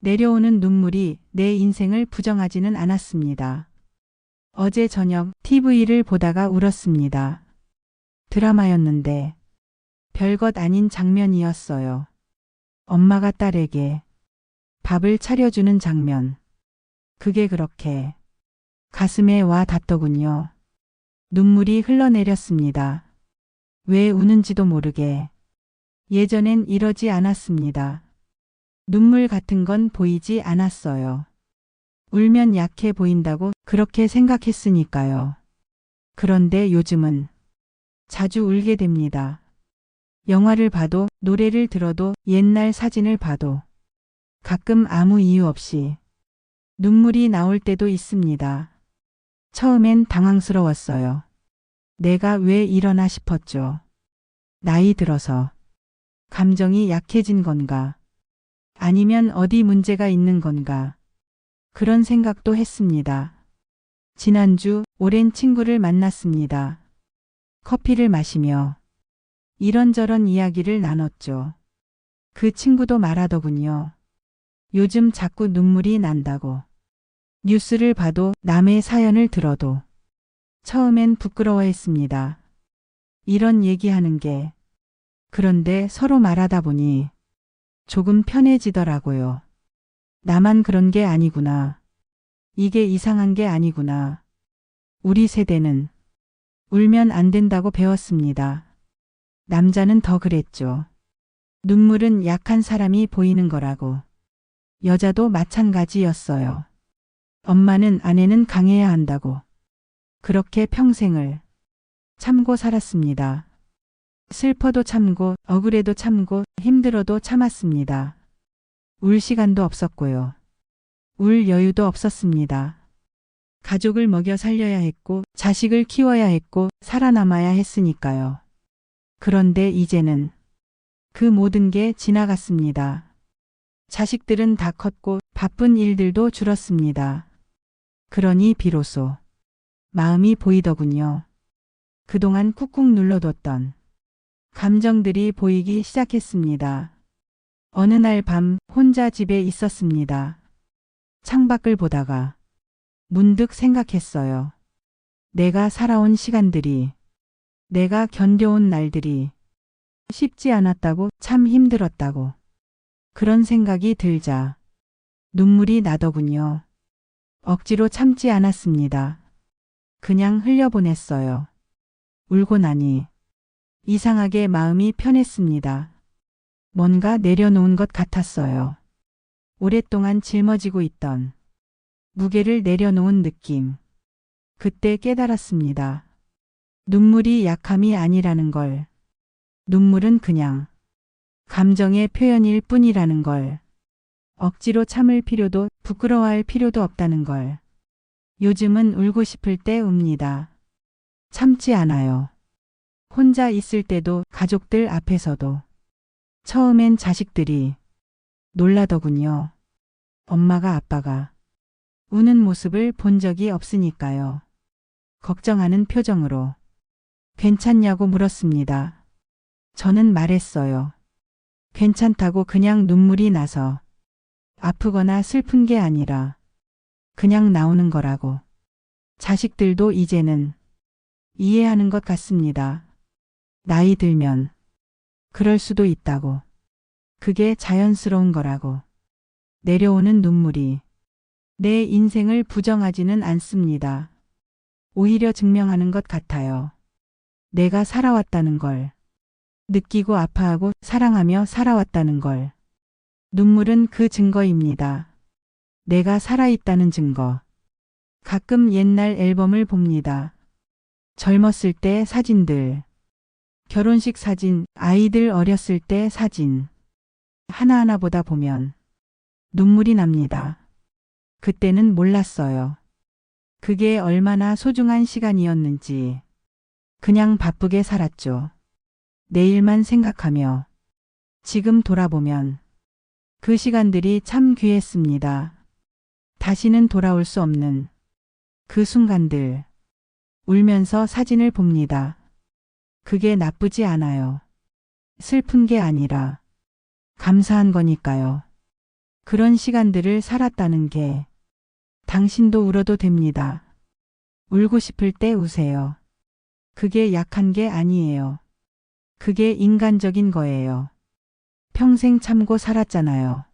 내려오는 눈물이 내 인생을 부정하지는 않았습니다. 어제 저녁 TV를 보다가 울었습니다. 드라마였는데 별것 아닌 장면이었어요. 엄마가 딸에게 밥을 차려주는 장면. 그게 그렇게 가슴에 와 닿더군요. 눈물이 흘러내렸습니다. 왜 우는지도 모르게. 예전엔 이러지 않았습니다. 눈물 같은 건 보이지 않았어요. 울면 약해 보인다고 그렇게 생각했으니까요. 그런데 요즘은 자주 울게 됩니다. 영화를 봐도, 노래를 들어도, 옛날 사진을 봐도 가끔 아무 이유 없이 눈물이 나올 때도 있습니다. 처음엔 당황스러웠어요. 내가 왜 이러나 싶었죠. 나이 들어서 감정이 약해진 건가? 아니면 어디 문제가 있는 건가? 그런 생각도 했습니다. 지난주 오랜 친구를 만났습니다. 커피를 마시며 이런저런 이야기를 나눴죠. 그 친구도 말하더군요. 요즘 자꾸 눈물이 난다고. 뉴스를 봐도 남의 사연을 들어도 처음엔 부끄러워했습니다. 이런 얘기하는 게. 그런데 서로 말하다 보니 조금 편해지더라고요. 나만 그런 게 아니구나. 이게 이상한 게 아니구나. 우리 세대는 울면 안 된다고 배웠습니다. 남자는 더 그랬죠. 눈물은 약한 사람이 보이는 거라고. 여자도 마찬가지였어요. 엄마는 아내는 강해야 한다고. 그렇게 평생을 참고 살았습니다. 슬퍼도 참고, 억울해도 참고, 힘들어도 참았습니다. 울 시간도 없었고요. 울 여유도 없었습니다. 가족을 먹여 살려야 했고, 자식을 키워야 했고, 살아남아야 했으니까요. 그런데 이제는 그 모든 게 지나갔습니다. 자식들은 다 컸고, 바쁜 일들도 줄었습니다. 그러니 비로소 마음이 보이더군요. 그동안 꾹꾹 눌러뒀던 감정들이 보이기 시작했습니다. 어느 날 밤 혼자 집에 있었습니다. 창밖을 보다가 문득 생각했어요. 내가 살아온 시간들이, 내가 견뎌온 날들이 쉽지 않았다고, 참 힘들었다고. 그런 생각이 들자 눈물이 나더군요. 억지로 참지 않았습니다. 그냥 흘려보냈어요. 울고 나니 이상하게 마음이 편했습니다. 뭔가 내려놓은 것 같았어요. 오랫동안 짊어지고 있던 무게를 내려놓은 느낌. 그때 깨달았습니다. 눈물이 약함이 아니라는 걸. 눈물은 그냥 감정의 표현일 뿐이라는 걸. 억지로 참을 필요도, 부끄러워할 필요도 없다는 걸. 요즘은 울고 싶을 때 웁니다. 참지 않아요. 혼자 있을 때도, 가족들 앞에서도. 처음엔 자식들이 놀라더군요. 엄마가 아빠가 우는 모습을 본 적이 없으니까요. 걱정하는 표정으로 괜찮냐고 물었습니다. 저는 말했어요. 괜찮다고. 그냥 눈물이 나서 아프거나 슬픈 게 아니라 그냥 나오는 거라고. 자식들도 이제는 이해하는 것 같습니다. 나이 들면 그럴 수도 있다고. 그게 자연스러운 거라고. 내려오는 눈물이 내 인생을 부정하지는 않습니다. 오히려 증명하는 것 같아요. 내가 살아왔다는 걸. 느끼고 아파하고 사랑하며 살아왔다는 걸. 눈물은 그 증거입니다. 내가 살아있다는 증거. 가끔 옛날 앨범을 봅니다. 젊었을 때 사진들. 결혼식 사진, 아이들 어렸을 때 사진. 하나하나 보다 보면 눈물이 납니다. 그때는 몰랐어요. 그게 얼마나 소중한 시간이었는지. 그냥 바쁘게 살았죠. 내일만 생각하며. 지금 돌아보면 그 시간들이 참 귀했습니다. 다시는 돌아올 수 없는 그 순간들. 울면서 사진을 봅니다. 그게 나쁘지 않아요. 슬픈 게 아니라 감사한 거니까요. 그런 시간들을 살았다는 게 당신도 울어도 됩니다. 울고 싶을 때 우세요. 그게 약한 게 아니에요. 그게 인간적인 거예요. 평생 참고 살았잖아요.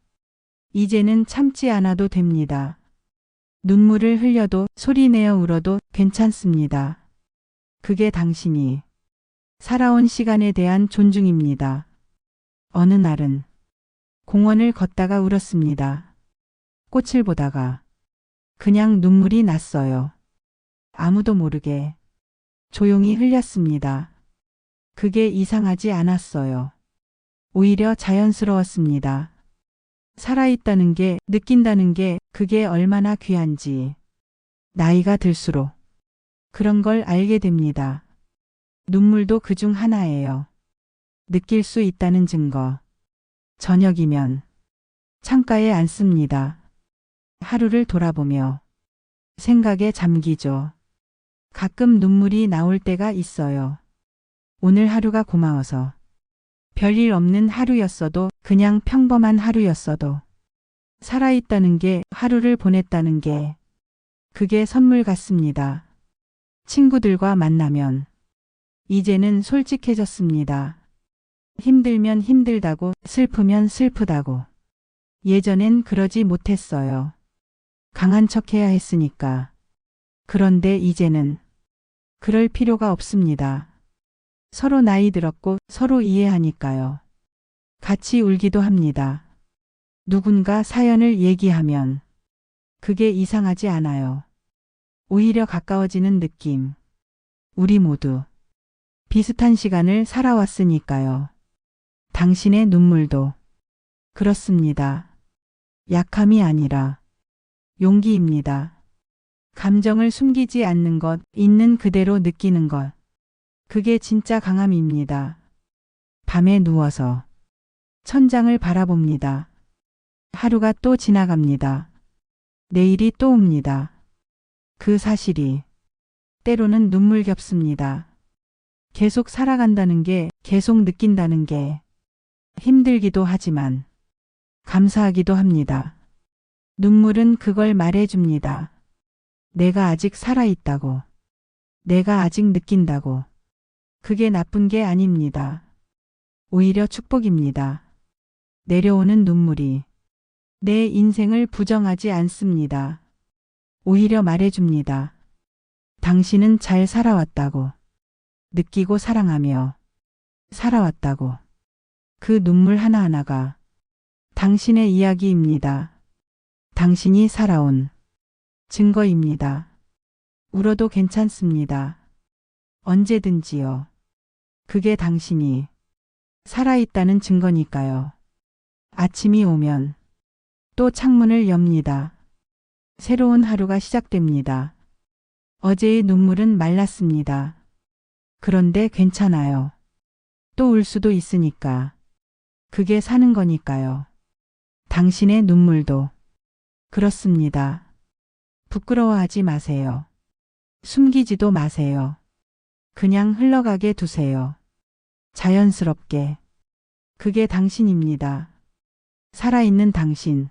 이제는 참지 않아도 됩니다. 눈물을 흘려도 소리내어 울어도 괜찮습니다. 그게 당신이 살아온 시간에 대한 존중입니다. 어느 날은 공원을 걷다가 울었습니다. 꽃을 보다가 그냥 눈물이 났어요. 아무도 모르게 조용히 흘렸습니다. 그게 이상하지 않았어요. 오히려 자연스러웠습니다. 살아있다는 게, 느낀다는 게 그게 얼마나 귀한지 나이가 들수록 그런 걸 알게 됩니다. 눈물도 그중 하나예요. 느낄 수 있다는 증거. 저녁이면 창가에 앉습니다. 하루를 돌아보며 생각에 잠기죠. 가끔 눈물이 나올 때가 있어요. 오늘 하루가 고마워서. 별일 없는 하루였어도, 그냥 평범한 하루였어도. 살아있다는 게, 하루를 보냈다는 게, 그게 선물 같습니다. 친구들과 만나면 이제는 솔직해졌습니다. 힘들면 힘들다고, 슬프면 슬프다고. 예전엔 그러지 못했어요. 강한 척해야 했으니까. 그런데 이제는 그럴 필요가 없습니다. 서로 나이 들었고 서로 이해하니까요. 같이 울기도 합니다. 누군가 사연을 얘기하면 그게 이상하지 않아요. 오히려 가까워지는 느낌. 우리 모두 비슷한 시간을 살아왔으니까요. 당신의 눈물도 그렇습니다. 약함이 아니라 용기입니다. 감정을 숨기지 않는 것, 있는 그대로 느끼는 것. 그게 진짜 강함입니다. 밤에 누워서 천장을 바라봅니다. 하루가 또 지나갑니다. 내일이 또 옵니다. 그 사실이 때로는 눈물겹습니다. 계속 살아간다는 게, 계속 느낀다는 게 힘들기도 하지만 감사하기도 합니다. 눈물은 그걸 말해줍니다. 내가 아직 살아있다고. 내가 아직 느낀다고. 그게 나쁜 게 아닙니다. 오히려 축복입니다. 내려오는 눈물이 내 인생을 부정하지 않습니다. 오히려 말해줍니다. 당신은 잘 살아왔다고. 느끼고 사랑하며 살아왔다고. 그 눈물 하나하나가 당신의 이야기입니다. 당신이 살아온 증거입니다. 울어도 괜찮습니다. 언제든지요. 그게 당신이 살아있다는 증거니까요. 아침이 오면 또 창문을 엽니다. 새로운 하루가 시작됩니다. 어제의 눈물은 말랐습니다. 그런데 괜찮아요. 또 울 수도 있으니까. 그게 사는 거니까요. 당신의 눈물도 그렇습니다. 부끄러워하지 마세요. 숨기지도 마세요. 그냥 흘러가게 두세요. 자연스럽게. 그게 당신입니다. 살아있는 당신.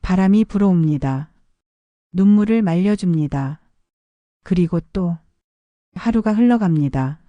바람이 불어옵니다. 눈물을 말려줍니다. 그리고 또 하루가 흘러갑니다.